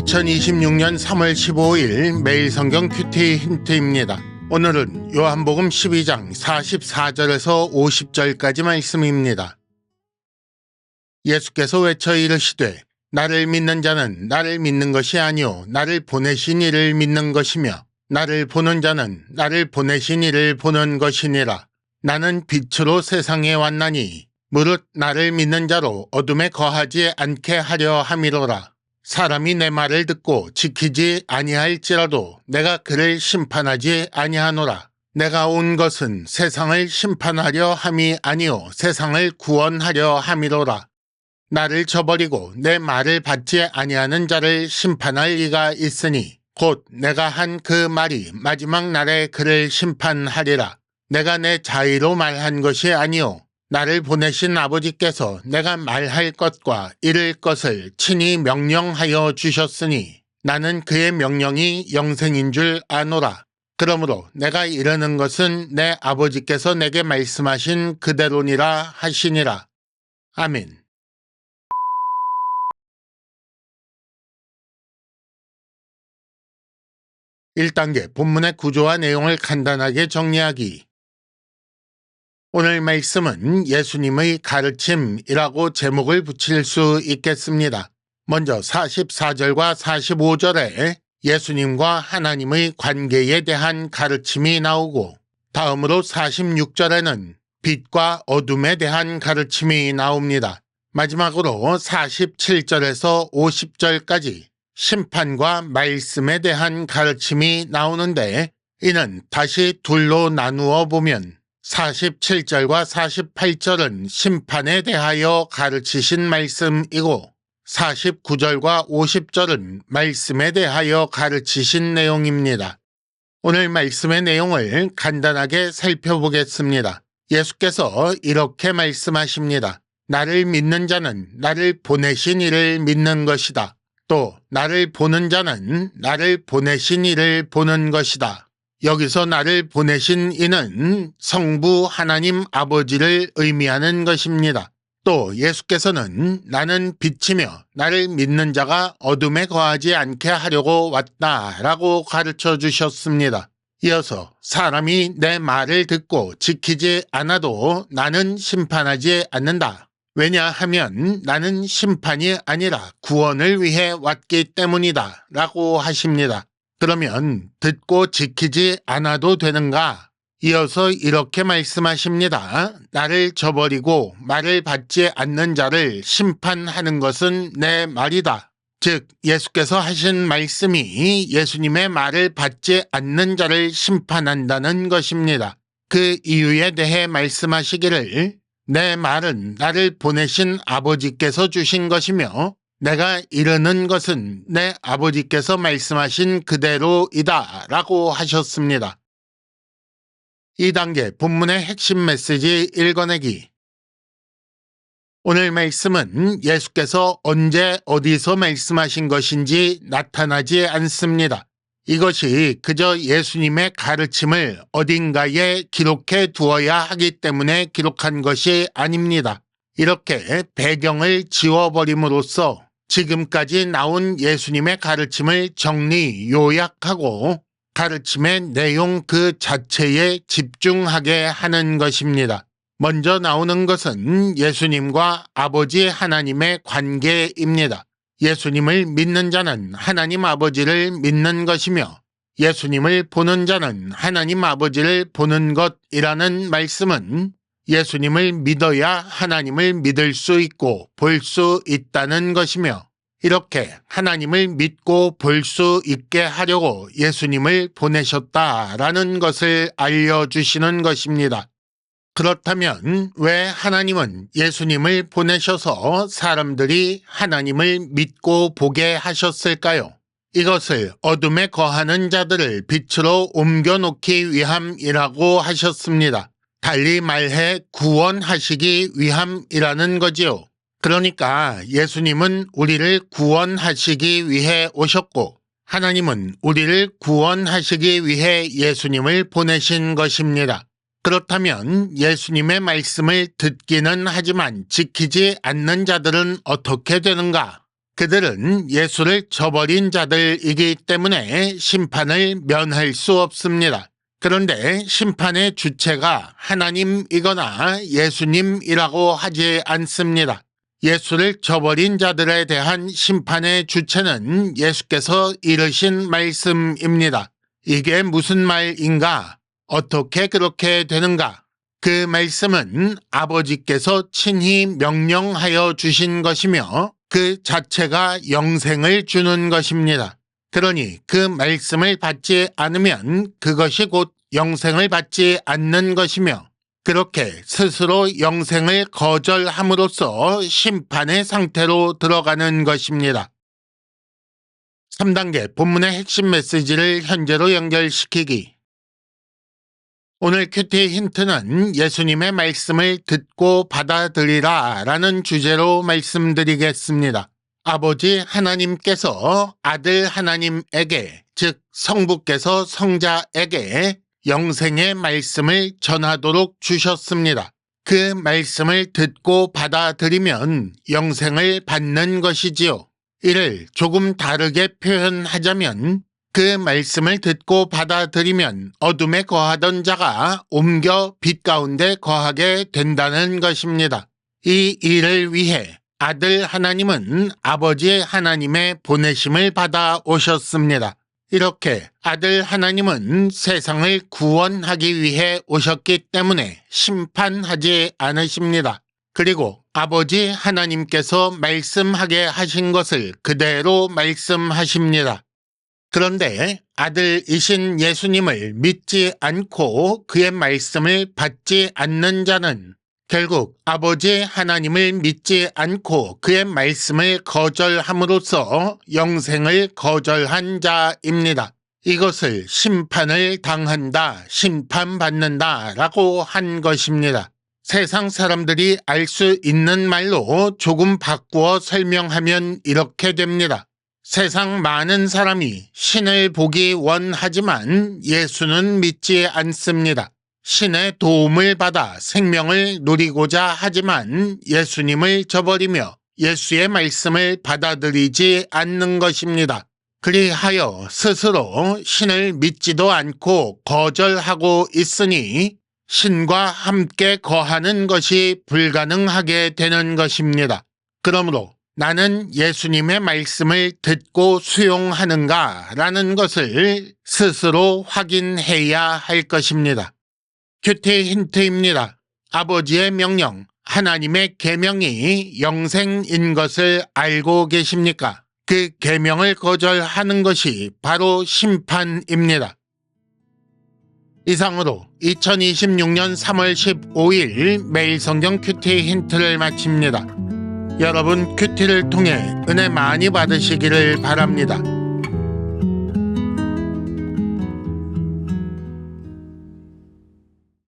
2026년 3월 15일 매일 성경 큐티 힌트입니다. 오늘은 요한복음 12장 44절에서 50절까지 말씀입니다. 예수께서 외쳐 이르시되 나를 믿는 자는 나를 믿는 것이 아니요 나를 보내신 이를 믿는 것이며 나를 보는 자는 나를 보내신 이를 보는 것이니라. 나는 빛으로 세상에 왔나니 무릇 나를 믿는 자로 어둠에 거하지 않게 하려 함이로라. 사람이 내 말을 듣고 지키지 아니할지라도 내가 그를 심판하지 아니하노라. 내가 온 것은 세상을 심판하려 함이 아니요 세상을 구원하려 함이로라. 나를 저버리고 내 말을 받지 아니하는 자를 심판할 이가 있으니 곧 내가 한 그 말이 마지막 날에 그를 심판하리라. 내가 내 자의로 말한 것이 아니요 나를 보내신 아버지께서 내가 말할 것과 이를 것을 친히 명령하여 주셨으니 나는 그의 명령이 영생인 줄 아노라. 그러므로 내가 이르는 것은 내 아버지께서 내게 말씀하신 그대로니라 하시니라. 아멘. 1단계 본문의 구조와 내용을 간단하게 정리하기. 오늘 말씀은 예수님의 가르침이라고 제목을 붙일 수 있겠습니다. 먼저 44절과 45절에 예수님과 하나님의 관계에 대한 가르침이 나오고 다음으로 46절에는 빛과 어둠에 대한 가르침이 나옵니다. 마지막으로 47절에서 50절까지 심판과 말씀에 대한 가르침이 나오는데 이는 다시 둘로 나누어 보면 47절과 48절은 심판에 대하여 가르치신 말씀이고 49절과 50절은 말씀에 대하여 가르치신 내용입니다. 오늘 말씀의 내용을 간단하게 살펴보겠습니다. 예수께서 이렇게 말씀하십니다. 나를 믿는 자는 나를 보내신 이를 믿는 것이다. 또 나를 보는 자는 나를 보내신 이를 보는 것이다. 여기서 나를 보내신 이는 성부 하나님 아버지를 의미하는 것입니다. 또 예수께서는 나는 빛이며 나를 믿는 자가 어둠에 거하지 않게 하려고 왔다라고 가르쳐 주셨습니다. 이어서 사람이 내 말을 듣고 지키지 않아도 나는 심판하지 않는다. 왜냐하면 나는 심판이 아니라 구원을 위해 왔기 때문이다 라고 하십니다. 그러면 듣고 지키지 않아도 되는가? 이어서 이렇게 말씀하십니다. 나를 저버리고 말을 받지 않는 자를 심판하는 것은 내 말이다. 즉 예수께서 하신 말씀이 예수님의 말을 받지 않는 자를 심판한다는 것입니다. 그 이유에 대해 말씀하시기를 내 말은 나를 보내신 아버지께서 주신 것이며 내가 이르는 것은 내 아버지께서 말씀하신 그대로이다 라고 하셨습니다. 2단계 본문의 핵심 메시지 읽어내기. 오늘 말씀은 예수께서 언제 어디서 말씀하신 것인지 나타나지 않습니다. 이것이 그저 예수님의 가르침을 어딘가에 기록해 두어야 하기 때문에 기록한 것이 아닙니다. 이렇게 배경을 지워버림으로써 지금까지 나온 예수님의 가르침을 정리, 요약하고 가르침의 내용 그 자체에 집중하게 하는 것입니다. 먼저 나오는 것은 예수님과 아버지 하나님의 관계입니다. 예수님을 믿는 자는 하나님 아버지를 믿는 것이며 예수님을 보는 자는 하나님 아버지를 보는 것이라는 말씀은 예수님을 믿어야 하나님을 믿을 수 있고 볼 수 있다는 것이며 이렇게 하나님을 믿고 볼 수 있게 하려고 예수님을 보내셨다라는 것을 알려주시는 것입니다. 그렇다면 왜 하나님은 예수님을 보내셔서 사람들이 하나님을 믿고 보게 하셨을까요? 이것을 어둠에 거하는 자들을 빛으로 옮겨놓기 위함이라고 하셨습니다. 달리 말해 구원하시기 위함이라는 거지요. 그러니까 예수님은 우리를 구원하시기 위해 오셨고 하나님은 우리를 구원하시기 위해 예수님을 보내신 것입니다. 그렇다면 예수님의 말씀을 듣기는 하지만 지키지 않는 자들은 어떻게 되는가? 그들은 예수를 저버린 자들이기 때문에 심판을 면할 수 없습니다. 그런데 심판의 주체가 하나님이거나 예수님이라고 하지 않습니다. 예수를 저버린 자들에 대한 심판의 주체는 예수께서 이르신 말씀입니다. 이게 무슨 말인가? 어떻게 그렇게 되는가? 그 말씀은 아버지께서 친히 명령하여 주신 것이며 그 자체가 영생을 주는 것입니다. 그러니 그 말씀을 받지 않으면 그것이 곧 영생을 받지 않는 것이며 그렇게 스스로 영생을 거절함으로써 심판의 상태로 들어가는 것입니다. 3단계 본문의 핵심 메시지를 현재로 연결시키기. 오늘 큐티 힌트는 예수님의 말씀을 듣고 받아들이라 라는 주제로 말씀드리겠습니다. 아버지 하나님께서 아들 하나님에게, 즉 성부께서 성자에게 영생의 말씀을 전하도록 주셨습니다. 그 말씀을 듣고 받아들이면 영생을 받는 것이지요. 이를 조금 다르게 표현하자면 그 말씀을 듣고 받아들이면 어둠에 거하던 자가 옮겨 빛 가운데 거하게 된다는 것입니다. 이 일을 위해 아들 하나님은 아버지 하나님의 보내심을 받아 오셨습니다. 이렇게 아들 하나님은 세상을 구원하기 위해 오셨기 때문에 심판하지 않으십니다. 그리고 아버지 하나님께서 말씀하게 하신 것을 그대로 말씀하십니다. 그런데 아들이신 예수님을 믿지 않고 그의 말씀을 받지 않는 자는 결국 아버지 하나님을 믿지 않고 그의 말씀을 거절함으로써 영생을 거절한 자입니다. 이것을 심판을 당한다, 심판받는다 라고 한 것입니다. 세상 사람들이 알 수 있는 말로 조금 바꾸어 설명하면 이렇게 됩니다. 세상 많은 사람이 신을 보기 원하지만 예수는 믿지 않습니다. 신의 도움을 받아 생명을 누리고자 하지만 예수님을 저버리며 예수의 말씀을 받아들이지 않는 것입니다. 그리하여 스스로 신을 믿지도 않고 거절하고 있으니 신과 함께 거하는 것이 불가능하게 되는 것입니다. 그러므로 나는 예수님의 말씀을 듣고 수용하는가 라는 것을 스스로 확인해야 할 것입니다. 큐티 힌트입니다. 아버지의 명령, 하나님의 계명이 영생인 것을 알고 계십니까? 그 계명을 거절하는 것이 바로 심판입니다. 이상으로 2026년 3월 15일 매일 성경 큐티 힌트를 마칩니다. 여러분 큐티를 통해 은혜 많이 받으시기를 바랍니다.